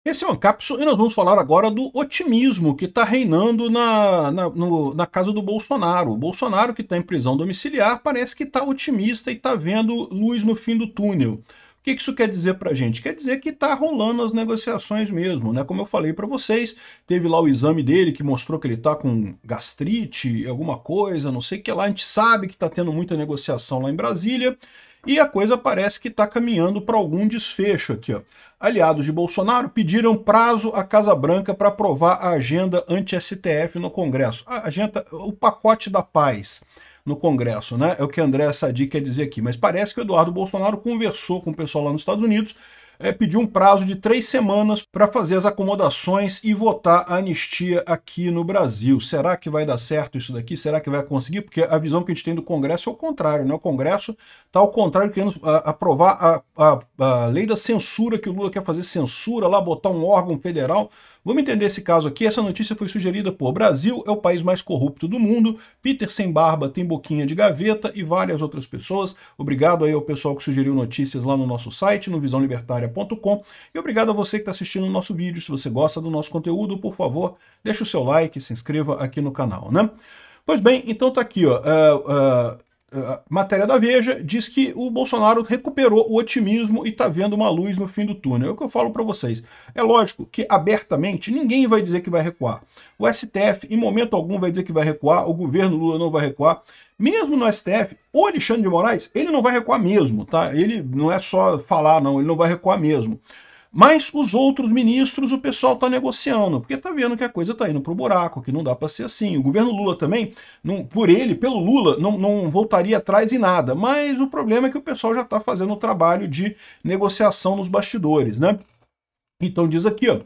Esse é o Ancapso e nós vamos falar agora do otimismo que está reinando na casa do Bolsonaro. O Bolsonaro, que está em prisão domiciliar, parece que está otimista e está vendo luz no fim do túnel. O que isso quer dizer para a gente? Quer dizer que está rolando as negociações mesmo, né? Como eu falei para vocês, teve lá o exame dele que mostrou que ele está com gastrite, alguma coisa, não sei o que lá. A gente sabe que está tendo muita negociação lá em Brasília. E a coisa parece que está caminhando para algum desfecho aqui, ó. Aliados de Bolsonaro pediram prazo à Casa Branca para aprovar a agenda anti-STF no Congresso. A agenda, o pacote da paz no Congresso, né? É o que André Sadi quer dizer aqui. Mas parece que o Eduardo Bolsonaro conversou com o pessoal lá nos Estados Unidos, pediu um prazo de 3 semanas para fazer as acomodações e votar a anistia aqui no Brasil. Será que vai dar certo isso daqui? Será que vai conseguir? Porque a visão que a gente tem do Congresso é o contrário, né? O Congresso está ao contrário, querendo aprovar a lei da censura, que o Lula quer fazer censura lá, botar um órgão federal. Vamos entender esse caso aqui. Essa notícia foi sugerida por Brasil é o país mais corrupto do mundo, Peter Sem Barba tem boquinha de gaveta e várias outras pessoas. Obrigado aí ao pessoal que sugeriu notícias lá no nosso site, no visãolibertaria.com, e obrigado a você que está assistindo o nosso vídeo. Se você gosta do nosso conteúdo, por favor, deixa o seu like e se inscreva aqui no canal, né? Pois bem, então tá aqui, ó. A matéria da Veja diz que o Bolsonaro recuperou o otimismo e está vendo uma luz no fim do túnel. É o que eu falo para vocês. É lógico que abertamente ninguém vai dizer que vai recuar. O STF em momento algum vai dizer que vai recuar, o governo Lula não vai recuar. Mesmo no STF, o Alexandre de Moraes, ele não vai recuar mesmo, tá? Ele não é só falar, não, ele não vai recuar mesmo. Mas os outros ministros, o pessoal está negociando, porque está vendo que a coisa está indo para o buraco, que não dá para ser assim. O governo Lula também, pelo Lula, não voltaria atrás em nada. Mas o problema é que o pessoal já está fazendo o trabalho de negociação nos bastidores, né? Então diz aqui, ó.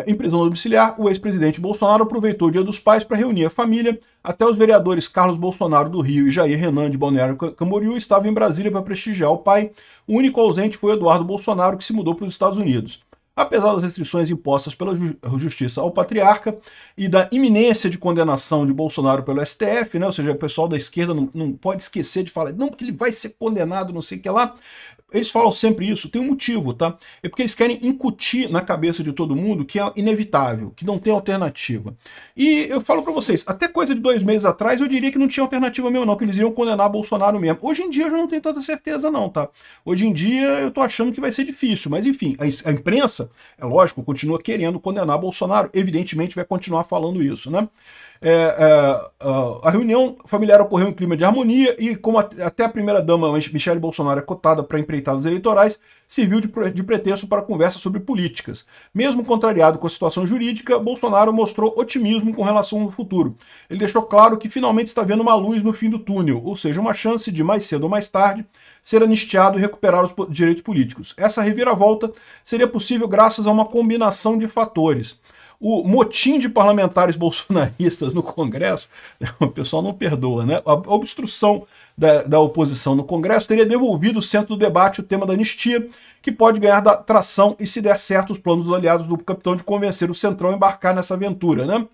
Em prisão domiciliar, o ex-presidente Bolsonaro aproveitou o Dia dos Pais para reunir a família. Até os vereadores Carlos Bolsonaro do Rio e Jair Renan de Balneário Camboriú estavam em Brasília para prestigiar o pai. O único ausente foi Eduardo Bolsonaro, que se mudou para os Estados Unidos. Apesar das restrições impostas pela justiça ao patriarca e da iminência de condenação de Bolsonaro pelo STF, né, ou seja, o pessoal da esquerda não pode esquecer de falar, não, porque ele vai ser condenado, não sei o que lá. Eles falam sempre isso, tem um motivo, tá? É porque eles querem incutir na cabeça de todo mundo que é inevitável, que não tem alternativa. E eu falo pra vocês, até coisa de 2 meses atrás eu diria que não tinha alternativa mesmo não, que eles iam condenar Bolsonaro mesmo. Hoje em dia eu já não tenho tanta certeza não, tá? Hoje em dia eu tô achando que vai ser difícil, mas enfim, a imprensa, é lógico, continua querendo condenar Bolsonaro, evidentemente vai continuar falando isso, né? A reunião familiar ocorreu em clima de harmonia e, como até a primeira-dama Michele Bolsonaro é cotada para empreitadas eleitorais, serviu de pretexto para conversa sobre políticas. Mesmo contrariado com a situação jurídica, Bolsonaro mostrou otimismo com relação ao futuro. Ele deixou claro que finalmente está vendo uma luz no fim do túnel, ou seja, uma chance de, mais cedo ou mais tarde, ser anistiado e recuperar os direitos políticos. Essa reviravolta seria possível graças a uma combinação de fatores. O motim de parlamentares bolsonaristas no Congresso, o pessoal não perdoa, né? A obstrução da oposição no Congresso teria devolvido o centro do debate o tema da anistia, que pode ganhar da tração e, se der certo, os planos dos aliados do capitão de convencer o Centrão a embarcar nessa aventura, né?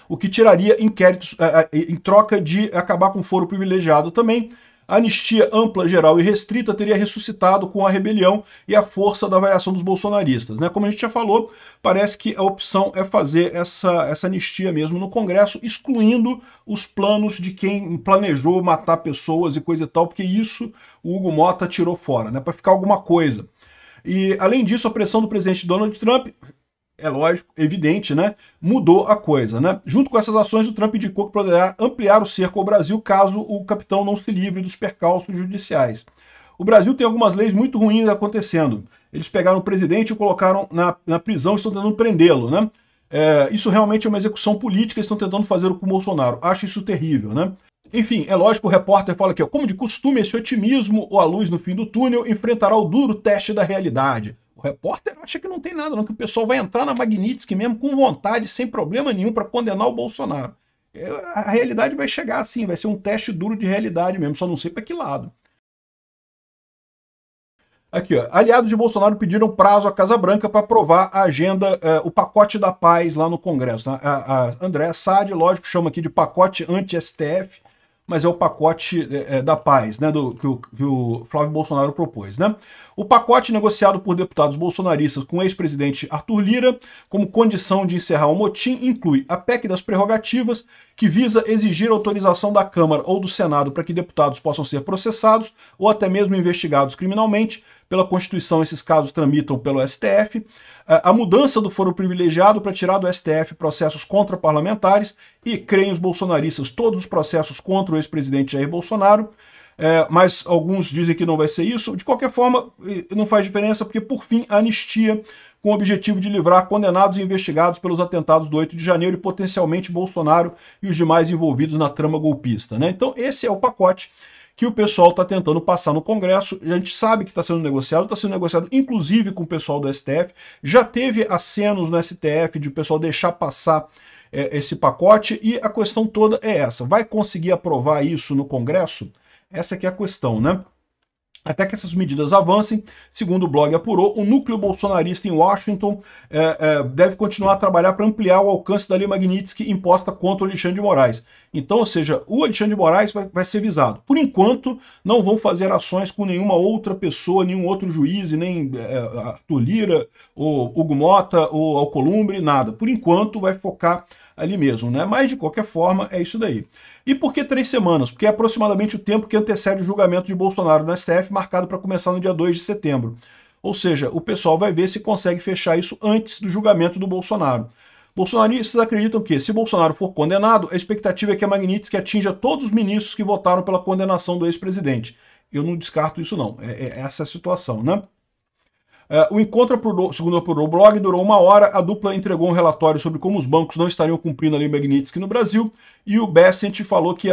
O que tiraria inquéritos em troca de acabar com o foro privilegiado também. A anistia ampla, geral e restrita teria ressuscitado com a rebelião e a força da variação dos bolsonaristas, né? Como a gente já falou, parece que a opção é fazer essa anistia mesmo no Congresso, excluindo os planos de quem planejou matar pessoas e coisa e tal, porque isso o Hugo Mota tirou fora, né? Para ficar alguma coisa. E, além disso, a pressão do presidente Donald Trump, é lógico, evidente, né? Mudou a coisa, né? Junto com essas ações, o Trump indicou que poderá ampliar o cerco ao Brasil caso o capitão não se livre dos percalços judiciais. O Brasil tem algumas leis muito ruins acontecendo. Eles pegaram o presidente e o colocaram na prisão e estão tentando prendê-lo, né? Isso realmente é uma execução política, eles estão tentando fazer com o Bolsonaro. Acho isso terrível, né? Enfim, é lógico, o repórter fala aqui, ó, como de costume, esse otimismo ou a luz no fim do túnel enfrentará o duro teste da realidade. O repórter acha que não tem nada, não, que o pessoal vai entrar na Magnitsky mesmo com vontade, sem problema nenhum, para condenar o Bolsonaro. A realidade vai chegar assim, vai ser um teste duro de realidade mesmo, só não sei para que lado. Aqui, ó, aliados de Bolsonaro pediram prazo à Casa Branca para aprovar a agenda, o pacote da paz lá no Congresso. A Andréa Sadi, lógico, chama aqui de pacote anti-STF, mas é o pacote da paz, né, que o Flávio Bolsonaro propôs, né? O pacote negociado por deputados bolsonaristas com o ex-presidente Arthur Lira, como condição de encerrar o motim, inclui a PEC das prerrogativas, que visa exigir autorização da Câmara ou do Senado para que deputados possam ser processados ou até mesmo investigados criminalmente. Pela Constituição, esses casos tramitam pelo STF. A mudança do foro privilegiado para tirar do STF processos contra parlamentares e, creem os bolsonaristas, todos os processos contra o ex-presidente Jair Bolsonaro. Mas alguns dizem que não vai ser isso. De qualquer forma, não faz diferença, porque, por fim, a anistia com o objetivo de livrar condenados e investigados pelos atentados do 8 de janeiro e potencialmente Bolsonaro e os demais envolvidos na trama golpista, né? Então, esse é o pacote que o pessoal está tentando passar no Congresso. A gente sabe que está sendo negociado inclusive com o pessoal do STF. Já teve acenos no STF de o pessoal deixar passar esse pacote, e a questão toda é essa. Vai conseguir aprovar isso no Congresso? Essa que é a questão, né? Até que essas medidas avancem, segundo o blog apurou, o núcleo bolsonarista em Washington deve continuar a trabalhar para ampliar o alcance da Lei Magnitsky imposta contra o Alexandre de Moraes. Então, ou seja, o Alexandre de Moraes vai ser visado. Por enquanto, não vão fazer ações com nenhuma outra pessoa, nenhum outro juiz, nem Arthur Lira, ou Hugo Mota, ou Alcolumbre, nada. Por enquanto, vai focar ali mesmo, né? Mas, de qualquer forma, é isso daí. E por que 3 semanas? Porque é aproximadamente o tempo que antecede o julgamento de Bolsonaro no STF, marcado para começar no dia 2 de setembro. Ou seja, o pessoal vai ver se consegue fechar isso antes do julgamento do Bolsonaro. Bolsonaristas acreditam que, se Bolsonaro for condenado, a expectativa é que a Magnitsky atinja todos os ministros que votaram pela condenação do ex-presidente. Eu não descarto isso não, essa é a situação, né? O encontro, segundo o blog, durou 1 hora. A dupla entregou um relatório sobre como os bancos não estariam cumprindo a Lei Magnitsky no Brasil, e o Bessent falou que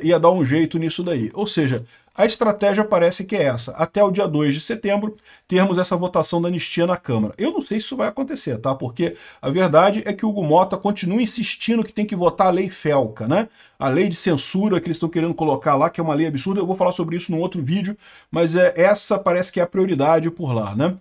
ia dar um jeito nisso daí. Ou seja, a estratégia parece que é essa. Até o dia 2 de setembro, termos essa votação da anistia na Câmara. Eu não sei se isso vai acontecer, tá? Porque a verdade é que o Hugo Mota continua insistindo que tem que votar a Lei Felca, né? A lei de censura que eles estão querendo colocar lá, que é uma lei absurda. Eu vou falar sobre isso num outro vídeo, mas essa parece que é a prioridade por lá, né?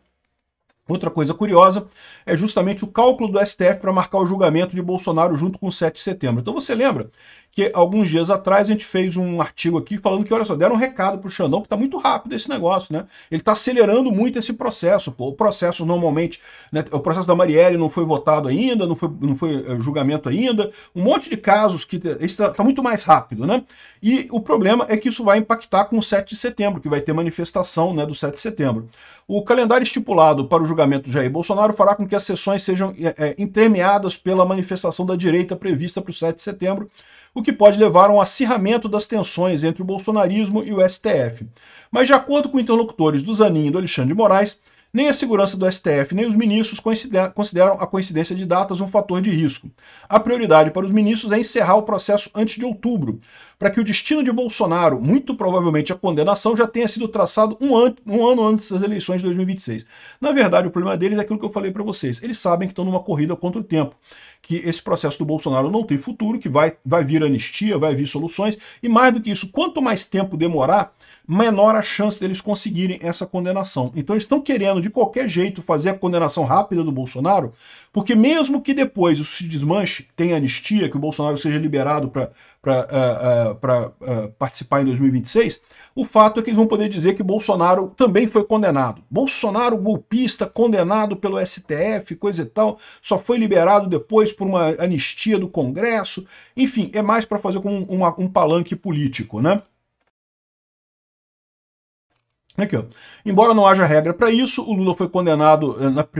Outra coisa curiosa é justamente o cálculo do STF para marcar o julgamento de Bolsonaro junto com o 7 de setembro. Então você lembra que alguns dias atrás a gente fez um artigo aqui falando que, olha só, deram um recado para o Xandão que está muito rápido esse negócio, né? Ele está acelerando muito esse processo. Pô. O processo normalmente, né, o processo da Marielle não foi votado ainda, não foi julgamento ainda, um monte de casos que está muito mais rápido, né? E o problema é que isso vai impactar com o 7 de setembro, que vai ter manifestação, né, do 7 de setembro. O calendário estipulado para o julgamento de Jair Bolsonaro fará com que as sessões sejam entremeadas pela manifestação da direita prevista para o 7 de setembro, o que pode levar a um acirramento das tensões entre o bolsonarismo e o STF. Mas, de acordo com interlocutores do Zanin e do Alexandre de Moraes, nem a segurança do STF nem os ministros consideram a coincidência de datas um fator de risco. A prioridade para os ministros é encerrar o processo antes de outubro, para que o destino de Bolsonaro, muito provavelmente a condenação, já tenha sido traçado um ano antes das eleições de 2026. Na verdade, o problema deles é aquilo que eu falei para vocês. Eles sabem que estão numa corrida contra o tempo, que esse processo do Bolsonaro não tem futuro, que vai vir anistia, vai vir soluções, e mais do que isso, quanto mais tempo demorar, menor a chance deles conseguirem essa condenação. Então eles estão querendo, de qualquer jeito, fazer a condenação rápida do Bolsonaro, porque mesmo que depois isso se desmanche, tenha anistia, que o Bolsonaro seja liberado para participar em 2026, o fato é que eles vão poder dizer que Bolsonaro também foi condenado. Bolsonaro, golpista, condenado pelo STF, coisa e tal, só foi liberado depois por uma anistia do Congresso. Enfim, é mais para fazer como um palanque político, né? Aqui, ó. Embora não haja regra para isso, o Lula foi condenado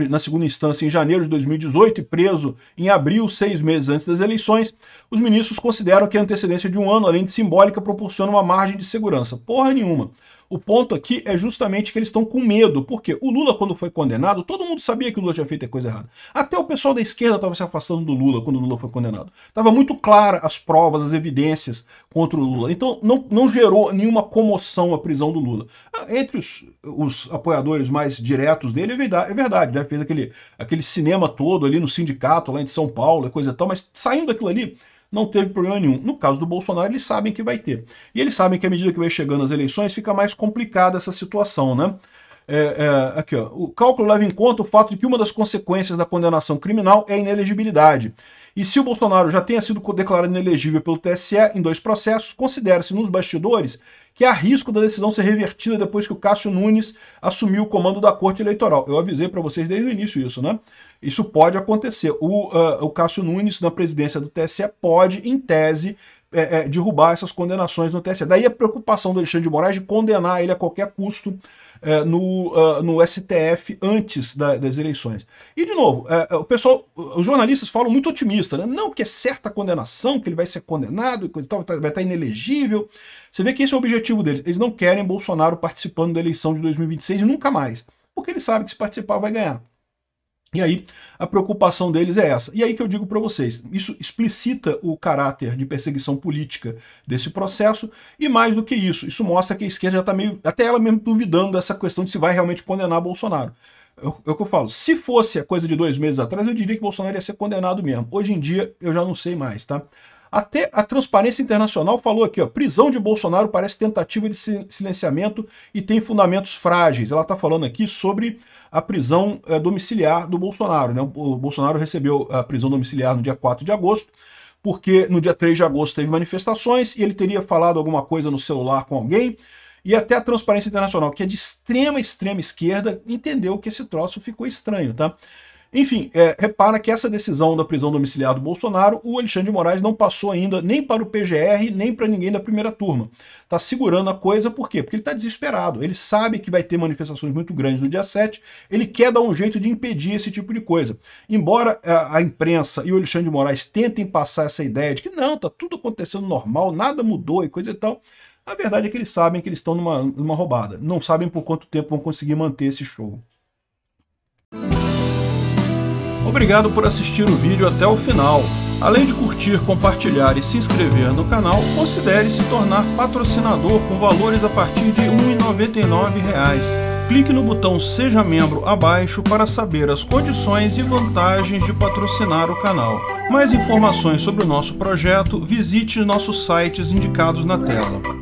na segunda instância em janeiro de 2018 e preso em abril, 6 meses antes das eleições. Os ministros consideram que a antecedência de 1 ano, além de simbólica, proporciona uma margem de segurança. Porra nenhuma. O ponto aqui é justamente que eles estão com medo, porque o Lula, quando foi condenado, todo mundo sabia que o Lula tinha feito a coisa errada. Até o pessoal da esquerda estava se afastando do Lula quando o Lula foi condenado. Estava muito clara as provas, as evidências contra o Lula. Então não gerou nenhuma comoção a prisão do Lula. Entre os apoiadores mais diretos dele, é verdade, né? Fez aquele cinema todo ali no sindicato, lá em São Paulo, coisa e tal, mas saindo daquilo ali, não teve problema nenhum. No caso do Bolsonaro, eles sabem que vai ter. E eles sabem que à medida que vai chegando as eleições, fica mais complicada essa situação, né? Aqui, ó, o cálculo leva em conta o fato de que uma das consequências da condenação criminal é a inelegibilidade. E se o Bolsonaro já tenha sido declarado inelegível pelo TSE em 2 processos, considera-se nos bastidores que há risco da decisão ser revertida depois que o Cássio Nunes assumiu o comando da Corte Eleitoral. Eu avisei para vocês desde o início isso, né? Isso pode acontecer. O Cássio Nunes, na presidência do TSE, pode, em tese, derrubar essas condenações no TSE. Daí a preocupação do Alexandre de Moraes de condenar ele a qualquer custo no STF antes das eleições. E, de novo, os jornalistas falam muito otimista, né? Não, que é certa a condenação, que ele vai ser condenado, e vai estar inelegível. Você vê que esse é o objetivo deles. Eles não querem Bolsonaro participando da eleição de 2026 e nunca mais. Porque eles sabem que se participar vai ganhar. E aí, a preocupação deles é essa. E aí que eu digo para vocês, isso explicita o caráter de perseguição política desse processo, e mais do que isso mostra que a esquerda já está meio, até ela mesmo duvidando dessa questão de se vai realmente condenar Bolsonaro. É o que eu falo, se fosse a coisa de 2 meses atrás, eu diria que Bolsonaro ia ser condenado mesmo. Hoje em dia, eu já não sei mais, tá? Até a Transparência Internacional falou aqui, ó, prisão de Bolsonaro parece tentativa de silenciamento e tem fundamentos frágeis. Ela está falando aqui sobre a prisão domiciliar do Bolsonaro, né? O Bolsonaro recebeu a prisão domiciliar no dia 4 de agosto, porque no dia 3 de agosto teve manifestações e ele teria falado alguma coisa no celular com alguém, e até a Transparência Internacional, que é de extrema esquerda, entendeu que esse troço ficou estranho, tá? Enfim, repara que essa decisão da prisão domiciliar do Bolsonaro, o Alexandre de Moraes não passou ainda nem para o PGR, nem para ninguém da primeira turma. Está segurando a coisa, por quê? Porque ele está desesperado. Ele sabe que vai ter manifestações muito grandes no dia 7, ele quer dar um jeito de impedir esse tipo de coisa. Embora a imprensa e o Alexandre de Moraes tentem passar essa ideia de que não, está tudo acontecendo normal, nada mudou e coisa e tal, a verdade é que eles sabem que eles estão numa roubada. Não sabem por quanto tempo vão conseguir manter esse show. Obrigado por assistir o vídeo até o final. Além de curtir, compartilhar e se inscrever no canal, considere se tornar patrocinador com valores a partir de R$ 1,99. Clique no botão Seja Membro abaixo para saber as condições e vantagens de patrocinar o canal. Mais informações sobre o nosso projeto, visite nossos sites indicados na tela.